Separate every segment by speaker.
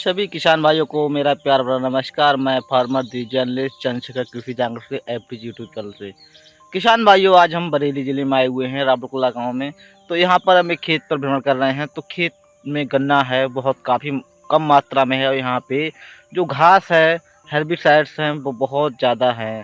Speaker 1: सभी किसान भाइयों को मेरा प्यार भरा नमस्कार। मैं फार्मर दी जर्नलिस्ट चंद्रशेखर कृषि जानकारी से एफपीजी यूट्यूब चैनल से। किसान भाइयों, आज हम बरेली जिले में आए हुए हैं, राबड़कुला गांव में। तो यहाँ पर हम एक खेत पर भ्रमण कर रहे हैं। तो खेत में गन्ना है, बहुत काफ़ी कम मात्रा में है और यहाँ पे जो घास है, हेर्बिसाइड्स हैं, वो बहुत ज़्यादा हैं।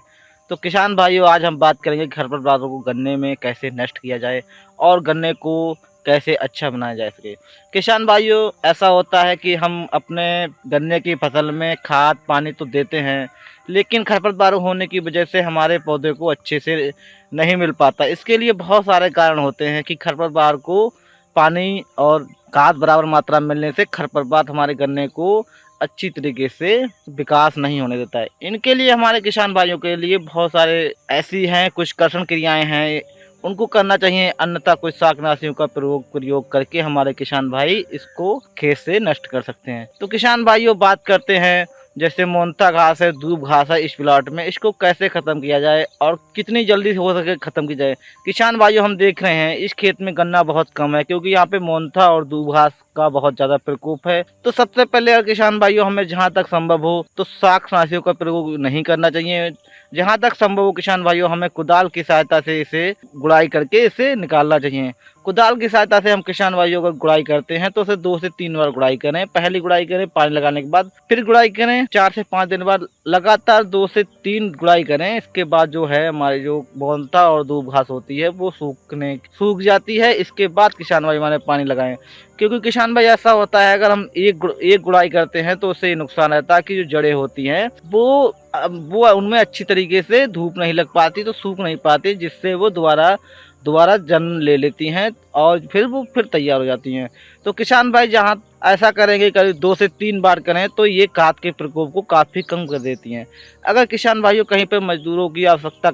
Speaker 1: तो किसान भाइयों, आज हम बात करेंगे खरपतवारों को गन्ने में कैसे नष्ट किया जाए और गन्ने को कैसे अच्छा बनाया जा सके। किसान भाइयों, ऐसा होता है कि हम अपने गन्ने की फसल में खाद पानी तो देते हैं, लेकिन खरपतवार होने की वजह से हमारे पौधे को अच्छे से नहीं मिल पाता। इसके लिए बहुत सारे कारण होते हैं कि खरपतवार को पानी और खाद बराबर मात्रा में मिलने से खरपतवार हमारे गन्ने को अच्छी तरीके से विकास नहीं होने देता है। इनके लिए हमारे किसान भाइयों के लिए बहुत सारे ऐसी हैं, कुछ कर्षण क्रियाएं हैं, उनको करना चाहिए। अन्यथा कुछ शाकनाशियों का प्रयोग करके हमारे किसान भाई इसको खेत से नष्ट कर सकते हैं। तो किसान भाइयों, बात करते हैं, जैसे मोंथा घास है, दूब घास है इस प्लाट में, इसको कैसे ख़त्म किया जाए और कितनी जल्दी हो सके ख़त्म की जाए। किसान भाइयों, हम देख रहे हैं इस खेत में गन्ना बहुत कम है, क्योंकि यहाँ पे मोंथा और दूब घास का बहुत ज़्यादा प्रकोप है। तो सबसे पहले अगर किसान भाइयों, हमें जहाँ तक संभव हो तो शाकनाशियों का प्रयोग नहीं करना चाहिए। जहाँ तक संभव हो किसान भाइयों, हमें कुदाल की सहायता से इसे गुड़ाई करके इसे निकालना चाहिए। कुदाल की सहायता से हम किसान भाइयों को गुड़ाई करते हैं तो उसे 2 से 3 बार गुड़ाई करें। पहली गुड़ाई करें पानी लगाने के बाद, फिर गुड़ाई करें 4 से 5 दिन बाद, लगातार 2 से 3 गुड़ाई करें। इसके बाद जो है हमारी जो मोंथा और दूब घास होती है वो सूख जाती है। इसके बाद किसान भाई हमारे पानी लगाएं, क्योंकि किसान भाई ऐसा होता है, अगर हम एक गुड़ाई करते हैं तो उससे नुकसान रहता है कि जो जड़ें होती हैं वो उनमें अच्छी तरीके से धूप नहीं लग पाती, तो सूख नहीं पाती, जिससे वो दोबारा जन्म ले लेती हैं और फिर तैयार हो जाती हैं। तो किसान भाई जहाँ ऐसा करेंगे, करीब 2 से 3 बार करें तो ये खाद के प्रकोप को काफ़ी कम कर देती हैं। अगर किसान भाइयों कहीं पर मजदूरों की आवश्यकता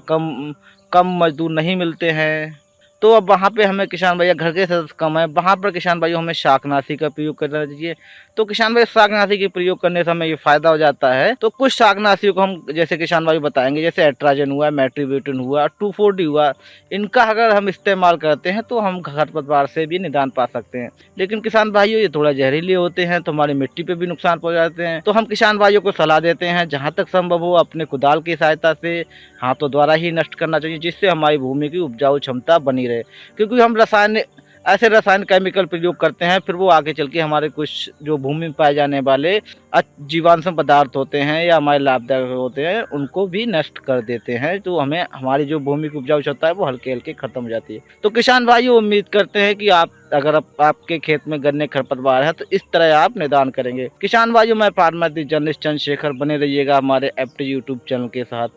Speaker 1: कम मजदूर नहीं मिलते हैं, तो अब वहाँ पे हमें किसान भैया, घर के सदस्य कम है, वहाँ पर किसान भाइयों हमें शाकनाशी का प्रयोग करना चाहिए। तो किसान भाई, शाकनाशी के प्रयोग करने से हमें ये फायदा हो जाता है। तो कुछ शाकनाशियों को हम जैसे किसान भाई बताएंगे, जैसे एट्राजन हुआ, मेट्रिब्यूटन हुआ, 2,4-D हुआ, इनका अगर हम इस्तेमाल करते हैं तो हम खरपतवार से भी निदान पा सकते हैं। लेकिन किसान भाइयों, ये थोड़ा जहरीले होते हैं तो हमारी मिट्टी पे भी नुकसान पहुँचाते हैं। तो हम किसान भाइयों को सलाह देते हैं, जहाँ तक संभव हो अपने कुदाल की सहायता से हाथों द्वारा ही नष्ट करना चाहिए, जिससे हमारी भूमि की उपजाऊ क्षमता बनी रहे। क्योंकि हम ऐसे रसायन केमिकल प्रयोग करते हैं, फिर वो आगे चल के हमारे कुछ जो भूमि में पाए जाने वाले जीवाणु पदार्थ होते हैं या हमारे लाभदायक होते हैं, उनको भी नष्ट कर देते हैं। तो हमें हमारी जो भूमि की उपजाऊ क्षमता है वो हल्के हल्के खत्म हो जाती है। तो किसान भाइयों, उम्मीद करते हैं कि अगर आपके खेत में गन्ने खरपतवार है तो इस तरह आप निदान करेंगे। किसान भाइयों, मैं फार्मर दी जर्नलिस्ट चंद्रशेखर, बने रहिएगा हमारे एफटी यूट्यूब चैनल के साथ।